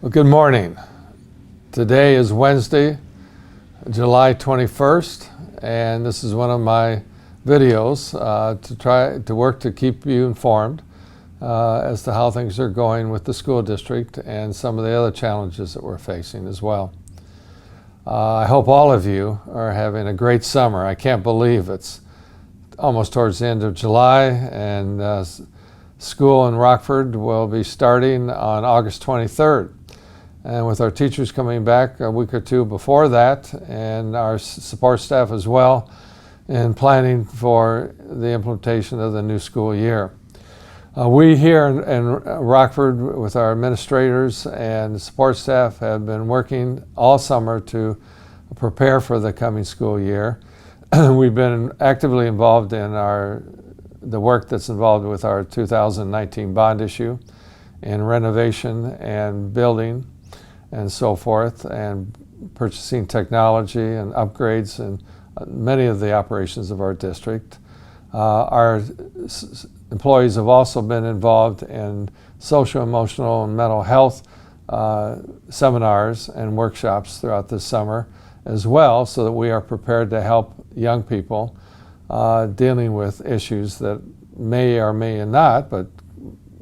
Well, good morning. Today is Wednesday, July 21st, and this is one of my videos to try to work to keep you informed as to how things are going with the school district and some of the other challenges that we're facing as well. I hope all of you are having a great summer. I can't believe it's almost towards the end of July, and school in Rockford will be starting on August 23rd. And with our teachers coming back a week or two before that, and our support staff as well, in planning for the implementation of the new school year. We here in Rockford, with our administrators and support staff, have been working all summer to prepare for the coming school year. We've been actively involved in the work that's involved with our 2019 bond issue, in renovation and building and so forth, and purchasing technology and upgrades in many of the operations of our district. Our employees have also been involved in social, emotional, and mental health seminars and workshops throughout this summer as well, so that we are prepared to help young people dealing with issues that may or may not, but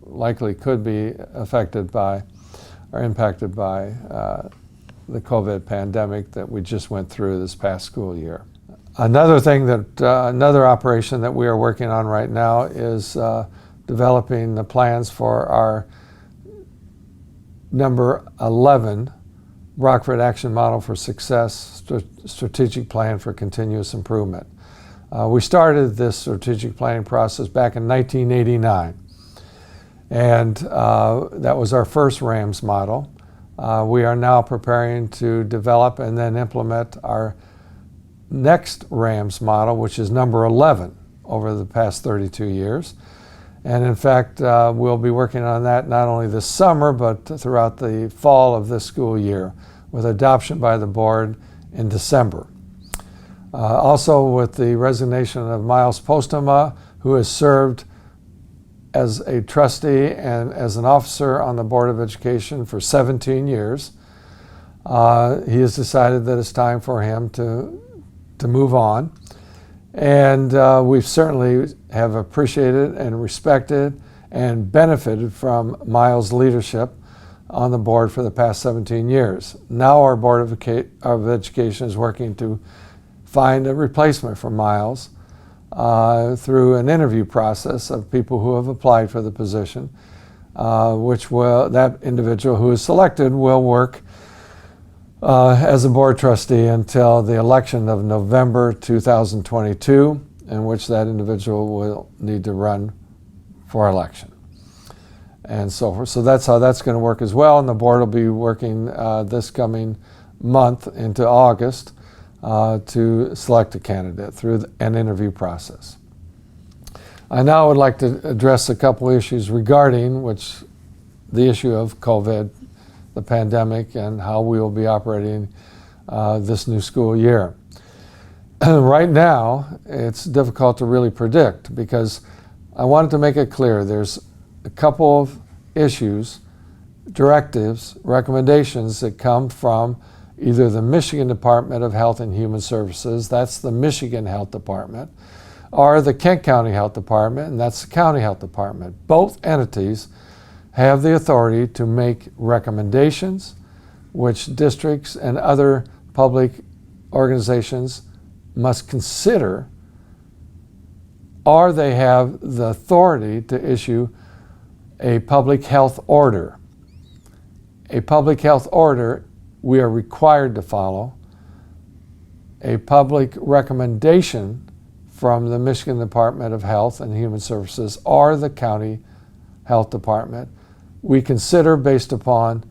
likely could be affected by or impacted by the COVID pandemic that we just went through this past school year. Another thing another operation that we are working on right now is developing the plans for our number 11 Rockford Action Model for Success Strategic Plan for Continuous Improvement. We started this strategic planning process back in 1989. And that was our first RAMS model. We are now preparing to develop and then implement our next RAMS model, which is number 11 over the past 32 years. And in fact, we'll be working on that not only this summer, but throughout the fall of this school year, with adoption by the board in December. Also, with the resignation of Miles Postema, who has served as a trustee and as an officer on the Board of Education for 17 years. He has decided that it's time for him to move on. And we certainly have appreciated and respected and benefited from Miles' leadership on the board for the past 17 years. Now our Board of Education is working to find a replacement for Miles through an interview process of people who have applied for the position, that individual who is selected will work as a board trustee until the election of November 2022, in which that individual will need to run for election. And so forth. So that's how that's going to work as well, and the board will be working this coming month into August to select a candidate through an interview process. I now would like to address a couple issues regarding the issue of COVID, the pandemic, and how we will be operating this new school year. Right now, it's difficult to really predict, because I wanted to make it clear there's a couple of issues, directives, recommendations that come from either the Michigan Department of Health and Human Services, that's the Michigan Health Department, or the Kent County Health Department, and that's the County Health Department. Both entities have the authority to make recommendations which districts and other public organizations must consider, or they have the authority to issue a public health order. A public health order we are required to follow. A public recommendation from the Michigan Department of Health and Human Services or the County Health Department we consider based upon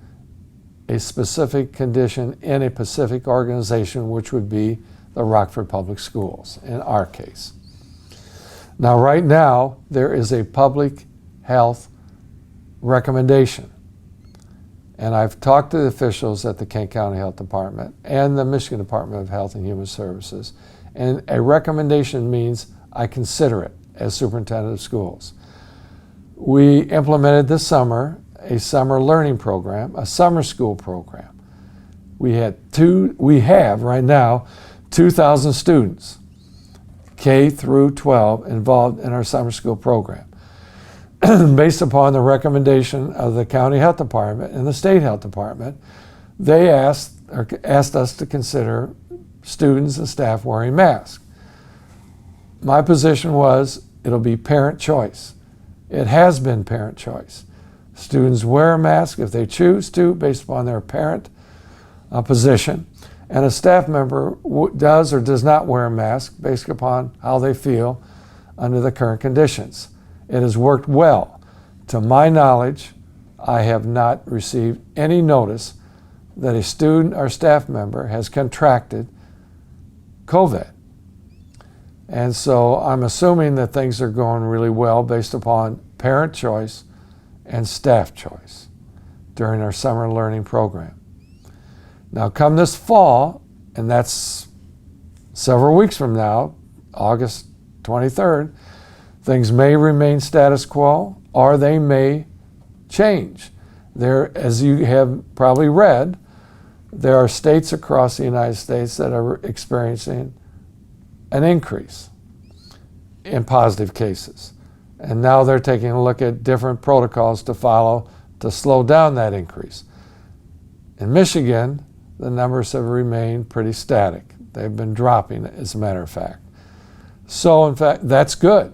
a specific condition in a specific organization, which would be the Rockford Public Schools in our case. Now, right now, there is a public health recommendation. And I've talked to the officials at the Kent County Health Department and the Michigan Department of Health and Human Services. And a recommendation means I consider it as superintendent of schools. We implemented this summer a summer learning program, a summer school program. We have right now 2,000 students, K through 12, involved in our summer school program. Based upon the recommendation of the county health department and the state health department, they asked us to consider students and staff wearing masks. My position was it'll be parent choice. It has been parent choice. Students wear a mask if they choose to, based upon their parent position, and a staff member does or does not wear a mask based upon how they feel under the current conditions. It has worked well. To my knowledge, I have not received any notice that a student or staff member has contracted COVID. And so I'm assuming that things are going really well based upon parent choice and staff choice during our summer learning program. Now come this fall, and that's several weeks from now, August 23rd, things may remain status quo or they may change. There, as you have probably read, there are states across the United States that are experiencing an increase in positive cases. And now they're taking a look at different protocols to follow to slow down that increase. In Michigan, the numbers have remained pretty static. They've been dropping, as a matter of fact. So, in fact, that's good.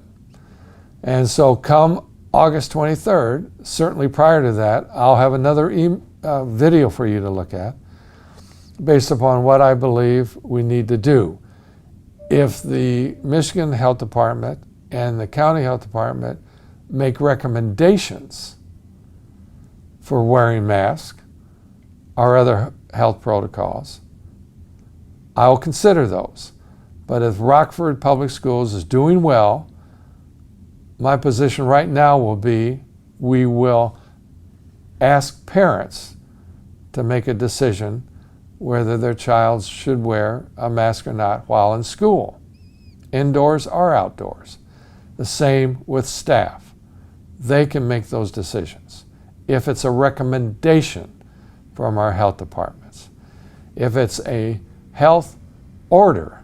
And so come August 23rd, certainly prior to that, I'll have another video for you to look at based upon what I believe we need to do. If the Michigan Health Department and the County Health Department make recommendations for wearing masks or other health protocols, I will consider those. But if Rockford Public Schools is doing well, my position right now will be we will ask parents to make a decision whether their child should wear a mask or not while in school, indoors or outdoors. The same with staff. They can make those decisions. If it's a recommendation from our health departments, if it's a health order,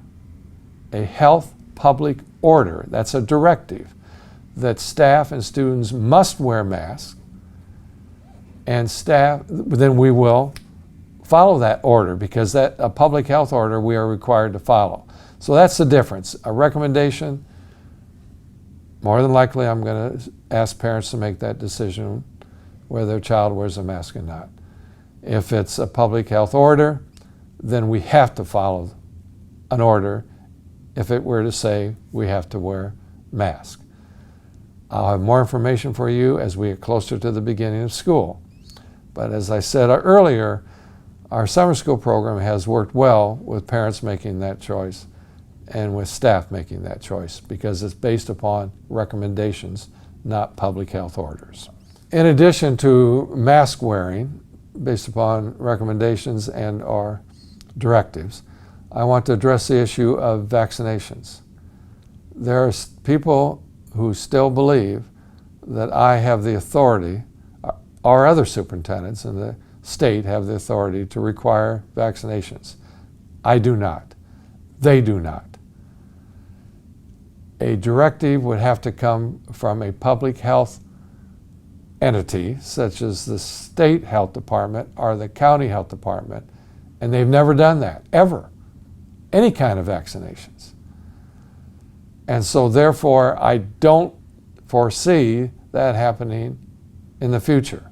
a health public order, that's a directive that staff and students must wear masks, and staff, then we will follow that order, because that a public health order we are required to follow. So that's the difference. A recommendation, more than likely I'm going to ask parents to make that decision whether their child wears a mask or not. If it's a public health order, then we have to follow an order if it were to say we have to wear masks. I'll have more information for you as we get closer to the beginning of school. But as I said earlier, our summer school program has worked well with parents making that choice and with staff making that choice, because it's based upon recommendations, not public health orders. In addition to mask wearing, based upon recommendations and or directives, I want to address the issue of vaccinations. There are people who still believe that I have the authority, or other superintendents in the state have the authority to require vaccinations. I do not. They do not. A directive would have to come from a public health entity, such as the state health department or the county health department, and they've never done that, ever. Any kind of vaccinations. And so therefore, I don't foresee that happening in the future.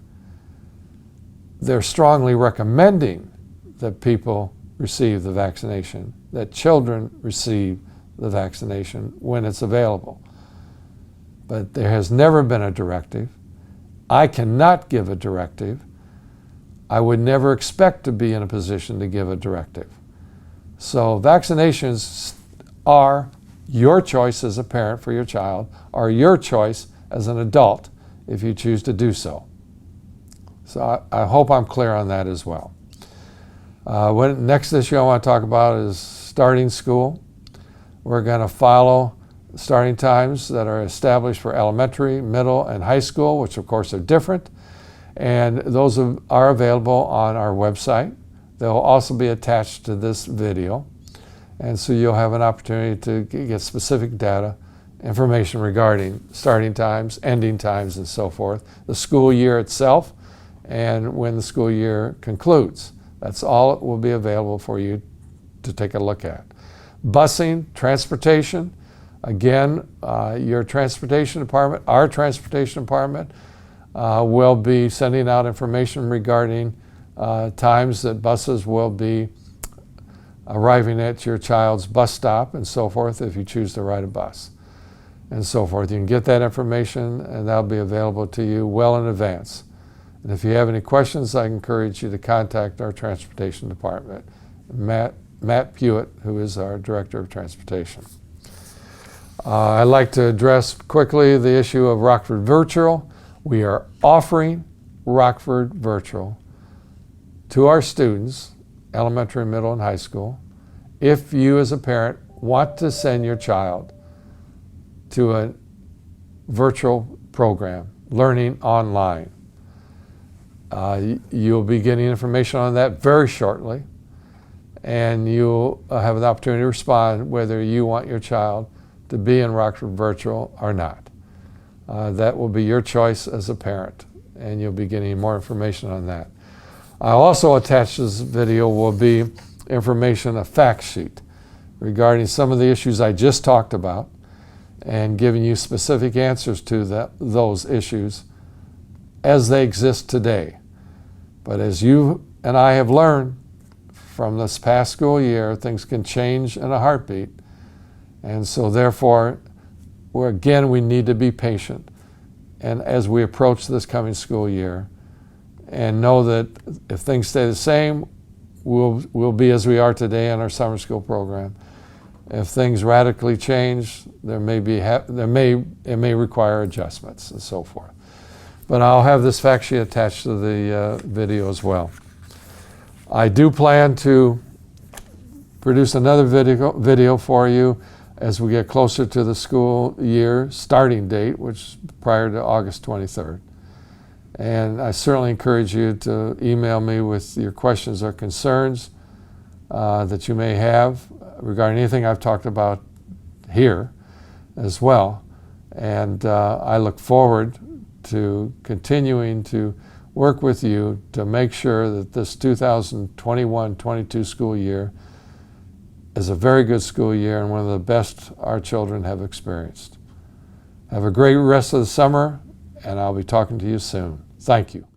They're strongly recommending that people receive the vaccination, that children receive the vaccination when it's available. But there has never been a directive. I cannot give a directive. I would never expect to be in a position to give a directive. So vaccinations are your choice as a parent for your child, or your choice as an adult if you choose to do so. So I hope I'm clear on that as well. Next issue I want to talk about is starting school. We're going to follow starting times that are established for elementary, middle, and high school, which of course are different. And those are available on our website. They'll also be attached to this video. And so you'll have an opportunity to get specific data, information regarding starting times, ending times, and so forth, the school year itself, and when the school year concludes. That's all it will be available for you to take a look at. Busing, transportation, again, your transportation department, our transportation department, will be sending out information regarding times that buses will be arriving at your child's bus stop and so forth if you choose to ride a bus and so forth. You can get that information and that'll be available to you well in advance. And if you have any questions, I encourage you to contact our transportation department, Matt Pewitt, who is our Director of Transportation. I'd like to address quickly the issue of Rockford Virtual. We are offering Rockford Virtual to our students, elementary, middle, and high school, if you as a parent want to send your child to a virtual program, learning online. You'll be getting information on that very shortly, and you'll have an opportunity to respond whether you want your child to be in Rockford Virtual or not. That will be your choice as a parent, and you'll be getting more information on that. I'll also attach to this video will be information, a fact sheet regarding some of the issues I just talked about and giving you specific answers to those issues as they exist today. But as you and I have learned from this past school year, things can change in a heartbeat. And so therefore, we need to be patient. And as we approach this coming school year, and know that if things stay the same, we'll be as we are today in our summer school program. If things radically change, it may require adjustments and so forth. But I'll have this fact sheet attached to the video as well. I do plan to produce another video for you as we get closer to the school year starting date, which is prior to August 23rd. And I certainly encourage you to email me with your questions or concerns that you may have regarding anything I've talked about here as well. And I look forward to continuing to work with you to make sure that this 2021-22 school year is a very good school year and one of the best our children have experienced. Have a great rest of the summer, and I'll be talking to you soon. Thank you.